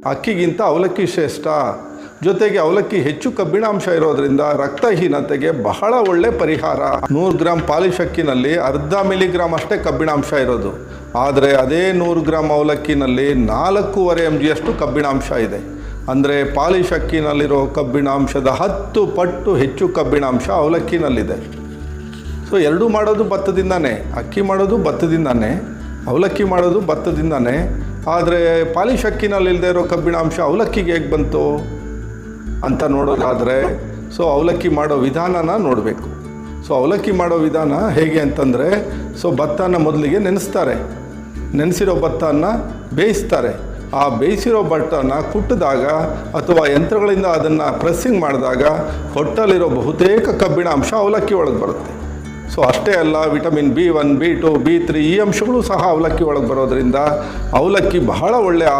ಅಕ್ಕಿಗಿಂತ ಅವಲಕ್ಕಿ ಶ್ರೇಷ್ಠ. ಜೊತೆಗೆ ಅವಲಕ್ಕಿ ಹೆಚ್ಚು ಕಬ್ಬಿಣಾಂಶ ಇರೋದರಿಂದ ರಕ್ತಹೀನತೆಗೆ ಬಹಳ ಒಳ್ಳೆ ಪರಿಹಾರ. 100 ಗ್ರಾಮ್ ಪಾಲಿಶ್ ಅಕ್ಕಿನಲ್ಲಿ ಅರ್ಧ ಮಿಲಿಗ್ರಾಮ್ ಅಷ್ಟೇ ಕಬ್ಬಿಣಾಂಶ ಇರೋದು. ಆದರೆ ಅದೇ 100 ಗ್ರಾಮ್ ಅವಲಕ್ಕಿನಲ್ಲಿ 4.5 mg ಅಷ್ಟು ಕಬ್ಬಿಣಾಂಶ ಇದೆ. ಅಂದರೆ ಪಾಲಿಶ್ ಅಕ್ಕಿನಲ್ಲಿರೋ ಕಬ್ಬಿಣಾಂಶದ 10 ಪಟ್ಟು ಹೆಚ್ಚು ಕಬ್ಬಿಣಾಂಶ ಅವಲಕ್ಕಿನಲ್ಲಿದೆ. ಸೊ ಎರಡೂ ಮಾಡೋದು ಭತ್ತದಿಂದಾನೇ, ಅಕ್ಕಿ ಮಾಡೋದು ಭತ್ತದಿಂದಾನೇ, ಅವಲಕ್ಕಿ ಮಾಡೋದು ಭತ್ತದಿಂದಾನೇ. ಆದರೆ ಪಾಲಿಶ್ ಅಕ್ಕಿನಲ್ಲಿ ಇಲ್ಲದೆ ಇರೋ ಕಬ್ಬಿಣಾಂಶ ಅವಲಕ್ಕಿಗೆ ಹೇಗೆ ಬಂತು ಅಂತ ನೋಡೋದಾದರೆ ಸೊ ಅವಲಕ್ಕಿ ಮಾಡೋ ವಿಧಾನನ ನೋಡಬೇಕು. ಸೊ ಅವಲಕ್ಕಿ ಮಾಡೋ ವಿಧಾನ ಹೇಗೆ ಅಂತಂದರೆ, ಸೊ ಭತ್ತನ ಮೊದಲಿಗೆ ನೆನೆಸ್ತಾರೆ, ನೆನೆಸಿರೋ ಭತ್ತನ ಬೇಯಿಸ್ತಾರೆ. ಆ ಬೇಯಿಸಿರೋ ಭತ್ತನ ಕುಟ್ಟಿದಾಗ ಅಥವಾ ಯಂತ್ರಗಳಿಂದ ಅದನ್ನು ಪ್ರೆಸ್ಸಿಂಗ್ ಮಾಡಿದಾಗ ಹೊಟ್ಟಲಿರೋ ಬಹುತೇಕ ಕಬ್ಬಿಣಾಂಶ ಅವಲಕ್ಕಿ ಒಳಗೆ ಬರುತ್ತೆ. ಸೊ ಅಷ್ಟೇ ಅಲ್ಲ, ವಿಟಮಿನ್ B1, B2, B3 ಈ ಅಂಶಗಳು ಸಹ ಅವಲಕ್ಕಿ ಒಳಗೆ ಬರೋದರಿಂದ ಅವಲಕ್ಕಿ ಬಹಳ ಒಳ್ಳೆಯ ಆಹಾರ.